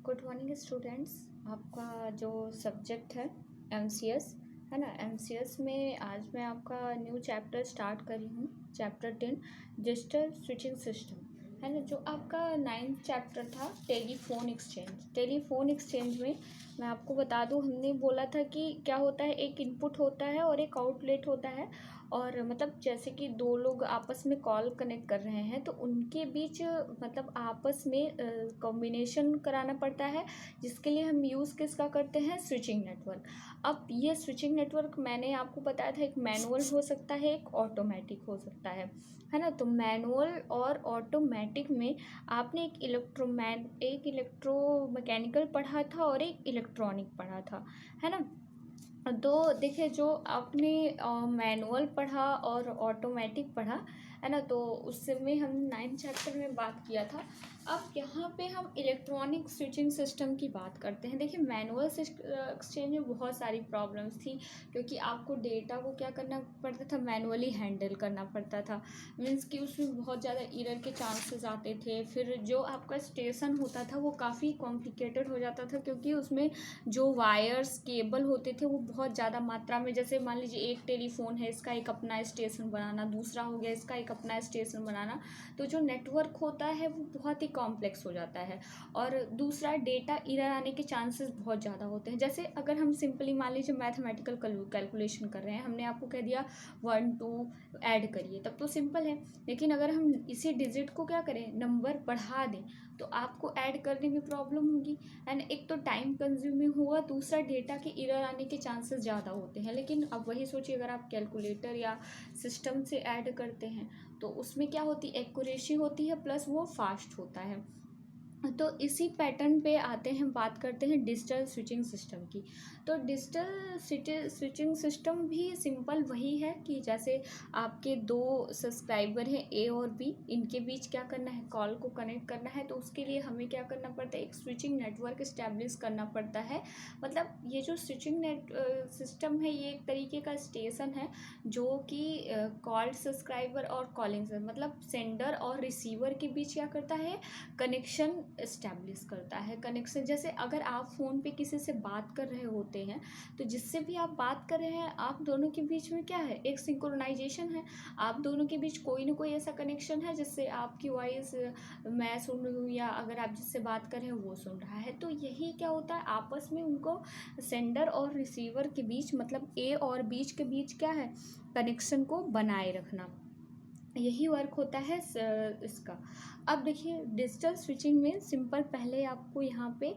Good morning students. आपका जो subject है एमसीएस है ना, एमसीएस में आज मैं आपका न्यू चैप्टर स्टार्ट करी हूँ, चैप्टर 10 डिजिटल स्विचिंग सिस्टम है ना। जो आपका 9th चैप्टर था टेलीफोन एक्सचेंज। टेलीफोन एक्सचेंज में मैं आपको बता दूँ, हमने बोला था कि क्या होता है, एक इनपुट होता है और एक आउटलेट होता है। और मतलब जैसे कि दो लोग आपस में कॉल कनेक्ट कर रहे हैं तो उनके बीच मतलब आपस में कॉम्बिनेशन कराना पड़ता है, जिसके लिए हम यूज़ किसका करते हैं, स्विचिंग नेटवर्क। अब ये स्विचिंग नेटवर्क मैंने आपको बताया था, एक मैनुअल हो सकता है, एक ऑटोमेटिक हो सकता है ना। तो मैनुअल और ऑटोमेटिक में आपने एक इलेक्ट्रोमैकेनिकल पढ़ा था और एक इलेक्ट्रॉनिक पढ़ा था, है ना। तो देखिए, जो आपने मैनुअल पढ़ा और ऑटोमेटिक पढ़ा है ना, तो उसमें हम 9th चैप्टर में बात किया था। अब यहाँ पे हम इलेक्ट्रॉनिक स्विचिंग सिस्टम की बात करते हैं। देखिए, मैनुअल एक्सचेंज में बहुत सारी प्रॉब्लम्स थी, क्योंकि आपको डेटा को क्या करना पड़ता था, मैनुअली हैंडल करना पड़ता था। मीन्स कि उसमें बहुत ज़्यादा एरर के चांसेस आते थे। फिर जो आपका स्टेशन होता था वो काफ़ी कॉम्प्लिकेटेड हो जाता था, क्योंकि उसमें जो वायर्स केबल होते थे वो बहुत ज़्यादा मात्रा में, जैसे मान लीजिए एक टेलीफोन है, इसका एक अपना स्टेशन बनाना, दूसरा हो गया इसका एक अपना स्टेशन बनाना, तो जो नेटवर्क होता है वो बहुत ही कॉम्प्लेक्स हो जाता है। और दूसरा, डेटा एरर आने के चांसेस बहुत ज़्यादा होते हैं। जैसे अगर हम सिंपली मान लीजिए मैथमेटिकल कैलकुलेशन कर रहे हैं, हमने आपको कह दिया 1 2 ऐड करिए, तब तो सिंपल है। लेकिन अगर हम इसी डिजिट को क्या करें, नंबर बढ़ा दें, तो आपको ऐड करने में प्रॉब्लम होगी एंड एक तो टाइम कंज्यूमिंग हुआ, दूसरा डेटा के एरर आने के चांसेस ज़्यादा होते हैं। लेकिन अब वही सोचिए, अगर आप कैलकुलेटर या सिस्टम से ऐड करते हैं तो उसमें क्या होती है, एक्यूरेसी होती है, प्लस वो फास्ट होता है। तो इसी पैटर्न पे आते हैं, बात करते हैं डिजिटल स्विचिंग सिस्टम की। तो डिजिटल स्विचिंग सिस्टम भी सिंपल वही है कि जैसे आपके दो सब्सक्राइबर हैं ए और बी, इनके बीच क्या करना है, कॉल को कनेक्ट करना है। तो उसके लिए हमें क्या करना पड़ता है, एक स्विचिंग नेटवर्क इस्टेब्लिश करना पड़ता है। मतलब ये जो स्विचिंग सिस्टम है, ये एक तरीके का स्टेशन है जो कि कॉल सब्सक्राइबर और कॉलिंग से, मतलब सेंडर और रिसीवर के बीच क्या करता है, कनेक्शन इस्टेब्लिश करता है। कनेक्शन जैसे अगर आप फ़ोन पे किसी से बात कर रहे होते हैं, तो जिससे भी आप बात कर रहे हैं, आप दोनों के बीच में क्या है, एक सिंक्रोनाइजेशन है। आप दोनों के बीच कोई ना कोई ऐसा कनेक्शन है जिससे आपकी वॉइस मैं सुन रही हूँ, या अगर आप जिससे बात कर रहे हैं वो सुन रहा है। तो यही क्या होता है, आपस में उनको सेंडर और रिसीवर के बीच, मतलब ए और बीच के बीच क्या है, कनेक्शन को बनाए रखना, यही वर्क होता है इसका। अब देखिए, डिजिटल स्विचिंग में सिंपल, पहले आपको यहाँ पे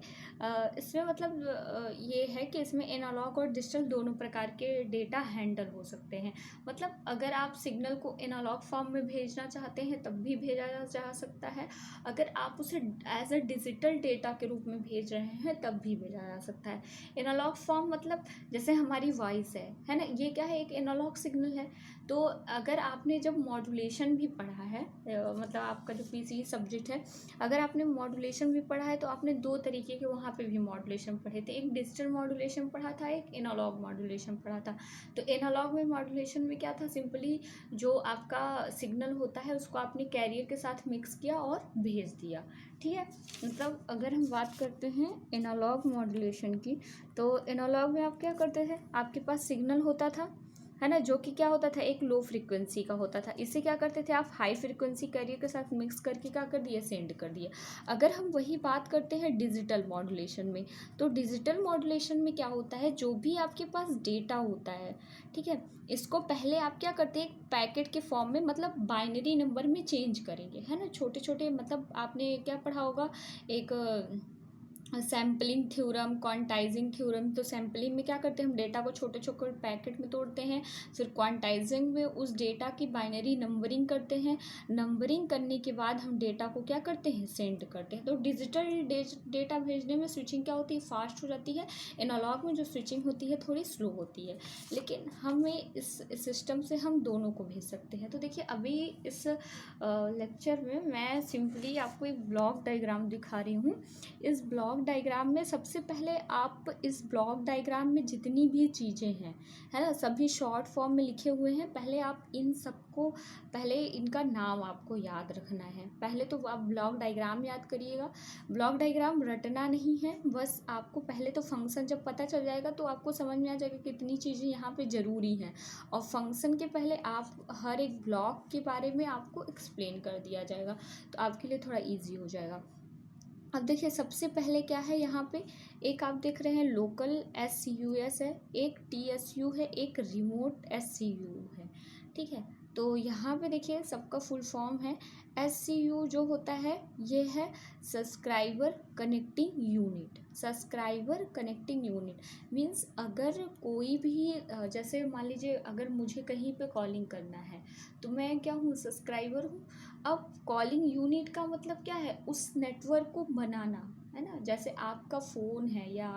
इसमें मतलब ये है कि इसमें एनालॉग और डिजिटल दोनों प्रकार के डेटा हैंडल हो सकते हैं। मतलब अगर आप सिग्नल को एनालॉग फॉर्म में भेजना चाहते हैं तब भी भेजा जा सकता है, अगर आप उसे एज अ डिजिटल डेटा के रूप में भेज रहे हैं तब भी भेजा जा सकता है। एनालॉग फॉर्म मतलब जैसे हमारी वॉइस है ना, ये क्या है, एक एनालॉग सिग्नल है। तो अगर आपने जब मॉड्यूलेशन भी पढ़ा है, मतलब आपका जो पीसी सब्जेक्ट है, अगर आपने मॉड्यूलेशन भी पढ़ा है तो आपने दो तरीके के वहाँ पे भी मॉड्यूलेशन पढ़े थे, एक डिजिटल मॉड्यूलेशन पढ़ा था, एक एनालॉग मॉड्यूलेशन पढ़ा था। तो एनालॉग में मॉड्यूलेशन में क्या था, सिंपली जो आपका सिग्नल होता है उसको आपने कैरियर के साथ मिक्स किया और भेज दिया, ठीक है। मतलब अगर हम बात करते हैं एनालॉग मॉड्यूलेशन की, तो एनालॉग में आप क्या करते थे, आपके पास सिग्नल होता था, है ना, जो कि क्या होता था, एक लो फ्रिक्वेंसी का होता था। इसे क्या करते थे आप, हाई फ्रिक्वेंसी कैरियर के साथ मिक्स करके क्या कर दिए, सेंड कर दिए। अगर हम वही बात करते हैं डिजिटल मॉड्यूलेशन में, तो डिजिटल मॉड्यूलेशन में क्या होता है, जो भी आपके पास डेटा होता है, ठीक है, इसको पहले आप क्या करते हैं, एक पैकेट के फॉर्म में, मतलब बाइनरी नंबर में चेंज करेंगे, है ना। छोटे छोटे, मतलब आपने क्या पढ़ा होगा, एक सैम्पलिंग थ्योरम, क्वांटाइजिंग थ्योरम। तो सैम्पलिंग में क्या करते हैं, हम डेटा को छोटे छोटे पैकेट में तोड़ते हैं, फिर क्वांटाइजिंग में उस डेटा की बाइनरी नंबरिंग करते हैं। नंबरिंग करने के बाद हम डेटा को क्या करते हैं, सेंड करते हैं। तो डिजिटल डेटा भेजने में स्विचिंग क्या होती है, फास्ट हो जाती है। एनालॉग में जो स्विचिंग होती है थोड़ी स्लो होती है, लेकिन हमें इस सिस्टम से हम दोनों को भेज सकते हैं। तो देखिए, अभी इस लेक्चर में मैं सिंपली आपको एक ब्लॉक डायग्राम दिखा रही हूँ। इस ब्लॉक ब्लॉक डायग्राम में सबसे पहले आप इस ब्लॉक डायग्राम में जितनी भी चीज़ें हैं, है ना, सभी शॉर्ट फॉर्म में लिखे हुए हैं। पहले आप इन सबको, पहले इनका नाम आपको याद रखना है। पहले तो आप ब्लॉक डायग्राम याद करिएगा। ब्लॉक डायग्राम रटना नहीं है, बस आपको पहले तो फंक्शन जब पता चल जाएगा तो आपको समझ में आ जाएगा कितनी चीज़ें यहाँ पे ज़रूरी हैं। और फंक्शन के पहले आप हर एक ब्लॉक के बारे में आपको एक्सप्लेन कर दिया जाएगा, तो आपके लिए थोड़ा ईजी हो जाएगा। अब देखिए सबसे पहले क्या है यहाँ पे, एक आप देख रहे हैं लोकल SCUS है, एक TSU है, एक रिमोट SCU है, ठीक है। तो यहाँ पे देखिए सबका फुल फॉर्म है। SCU जो होता है ये है subscriber connecting unit. Subscriber connecting unit means अगर कोई भी जैसे मान लीजिए अगर मुझे कहीं पे कॉलिंग करना है तो मैं क्या हूँ, सब्सक्राइबर हूँ। अब कॉलिंग यूनिट का मतलब क्या है, उस नेटवर्क को बनाना, है ना। जैसे आपका फ़ोन है या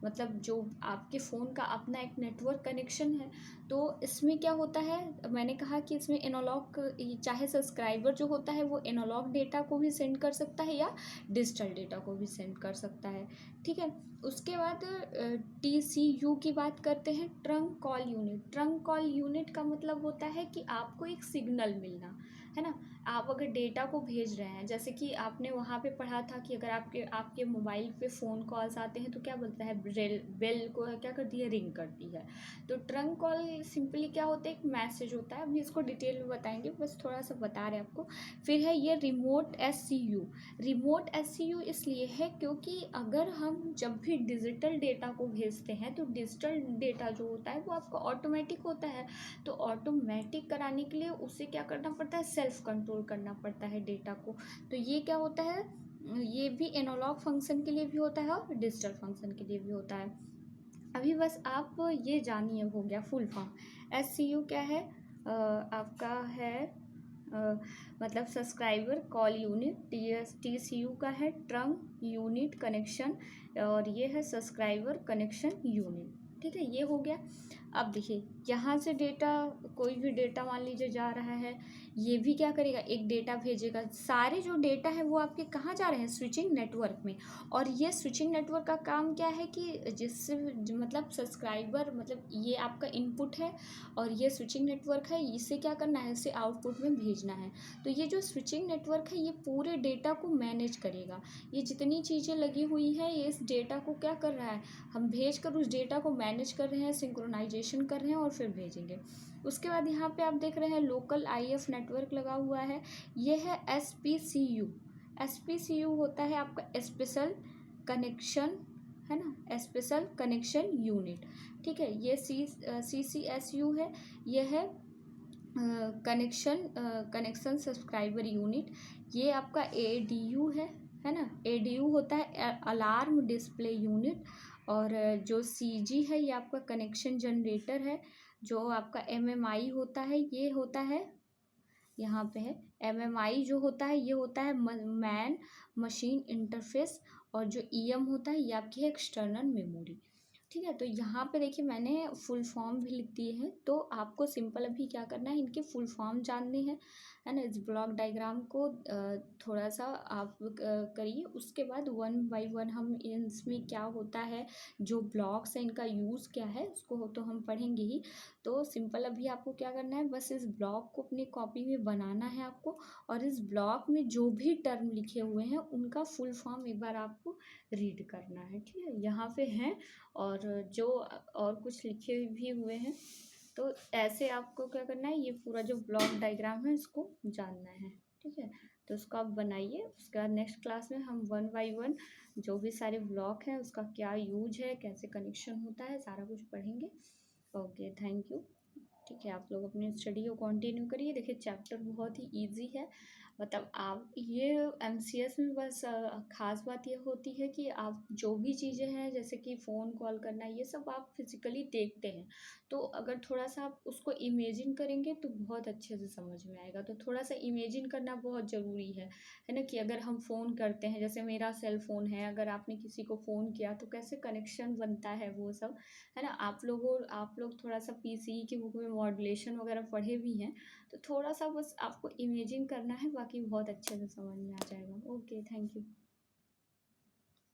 मतलब जो आपके फ़ोन का अपना एक नेटवर्क कनेक्शन है, तो इसमें क्या होता है, मैंने कहा कि इसमें एनालॉग, चाहे सब्सक्राइबर जो होता है वो एनालॉग डेटा को भी सेंड कर सकता है या डिजिटल डेटा को भी सेंड कर सकता है, ठीक है। उसके बाद TCU की बात करते हैं, trunk call unit. Trunk call unit का मतलब होता है कि आपको एक सिग्नल मिलना, है ना। आप अगर डेटा को भेज रहे हैं, जैसे कि आपने वहाँ पे पढ़ा था कि अगर आपके मोबाइल पे फ़ोन कॉल्स आते हैं तो क्या बोलता है, बेल को क्या करती है, रिंग करती है। तो ट्रंक कॉल सिंपली क्या होता है, एक मैसेज होता है। अभी इसको डिटेल में बताएंगे, बस थोड़ा सा बता रहे हैं आपको। फिर है ये रिमोट SCU। रिमोट SCU इसलिए है क्योंकि अगर हम जब भी डिजिटल डेटा को भेजते हैं तो डिजिटल डेटा जो होता है वो आपका ऑटोमेटिक होता है। तो ऑटोमेटिक कराने के लिए उसे क्या करना पड़ता है, सेल्फ कंट्रोल करना पड़ता है डेटा को। तो ये क्या होता है, ये भी एनालॉग फंक्शन के लिए भी होता है और डिजिटल फंक्शन के लिए भी होता है। अभी बस आप ये जानिए, हो गया फुल फॉर्म। SCU क्या है, आपका है मतलब सब्सक्राइबर कॉल यूनिट। TCU का है ट्रंक यूनिट कनेक्शन, और ये है सब्सक्राइबर कनेक्शन यूनिट, ठीक है। ये हो गया। अब देखिए यहाँ से डेटा, कोई भी डेटा मान लीजिए जा रहा है, ये भी क्या करेगा, एक डेटा भेजेगा। सारे जो डेटा है वो आपके कहाँ जा रहे हैं, स्विचिंग नेटवर्क में। और ये स्विचिंग नेटवर्क का काम क्या है कि जिससे मतलब सब्सक्राइबर, मतलब ये आपका इनपुट है और ये स्विचिंग नेटवर्क है, इसे क्या करना है, इसे आउटपुट में भेजना है। तो ये जो स्विचिंग नेटवर्क है ये पूरे डेटा को मैनेज करेगा। ये जितनी चीज़ें लगी हुई है ये इस डेटा को क्या कर रहा है, हम भेज कर उस डेटा को मैनेज कर रहे हैं, सिंक्रोनाइजेशन कर रहे हैं और फिर भेजेंगे। उसके बाद यहाँ पे आप देख रहे हैं लोकल IF नेटवर्क लगा हुआ है, ये है SPCU। SPCU होता है आपका स्पेशल कनेक्शन, है ना, स्पेशल कनेक्शन यूनिट, ठीक है। ये CCSU है, ये है कनेक्शन सब्सक्राइबर यूनिट। ये आपका ADU है ना। ADU होता है अलार्म डिस्प्ले यूनिट। और जो CG है ये आपका कनेक्शन जनरेटर है। जो आपका MMI होता है ये होता है, यहाँ पे है MMI जो होता है ये होता है मैन मशीन इंटरफेस। और जो EM होता है ये आपकी है एक्सटर्नल मेमोरी, ठीक है। तो यहाँ पे देखिए मैंने फुल फॉर्म भी लिख दिए हैं, तो आपको सिंपल अभी क्या करना है, इनके फुल फॉर्म जानने हैं, है ना। इस ब्लॉक डायग्राम को थोड़ा सा आप करिए, उसके बाद वन बाय वन हम इसमें क्या होता है, जो ब्लॉक्स हैं इनका यूज़ क्या है उसको तो हम पढ़ेंगे ही। तो सिंपल अभी आपको क्या करना है, बस इस ब्लॉक को अपनी कॉपी में बनाना है आपको, और इस ब्लॉक में जो भी टर्म लिखे हुए हैं उनका फुल फॉर्म एक बार आपको रीड करना है, ठीक है। यहाँ पे हैं और जो और कुछ लिखे भी हुए हैं। तो ऐसे आपको क्या करना है, ये पूरा जो ब्लॉक डायग्राम है इसको जानना है, ठीक है। तो उसको आप बनाइए, उसके बाद नेक्स्ट क्लास में हम वन बाय वन जो भी सारे ब्लॉक हैं उसका क्या यूज है, कैसे कनेक्शन होता है, सारा कुछ पढ़ेंगे। Okay, thank you. ठीक है, आप लोग अपनी स्टडी को कंटिन्यू करिए। देखिए चैप्टर बहुत ही इजी है, मतलब आप ये MCS में बस ख़ास बात ये होती है कि आप जो भी चीज़ें हैं जैसे कि फ़ोन कॉल करना ये सब आप फिज़िकली देखते हैं, तो अगर थोड़ा सा आप उसको इमेजिन करेंगे तो बहुत अच्छे से समझ में आएगा। तो थोड़ा सा इमेजिन करना बहुत ज़रूरी है ना। कि अगर हम फ़ोन करते हैं, जैसे मेरा सेल फ़ोन है, अगर आपने किसी को फ़ोन किया तो कैसे कनेक्शन बनता है वो सब, है ना। आप लोग थोड़ा सा PCE की बुक में मॉड्यूलेशन वगैरह पढ़े भी हैं, तो थोड़ा सा बस आपको इमेजिन करना है, बाकी बहुत अच्छे से समझ में आ जाएगा। Okay, thank you.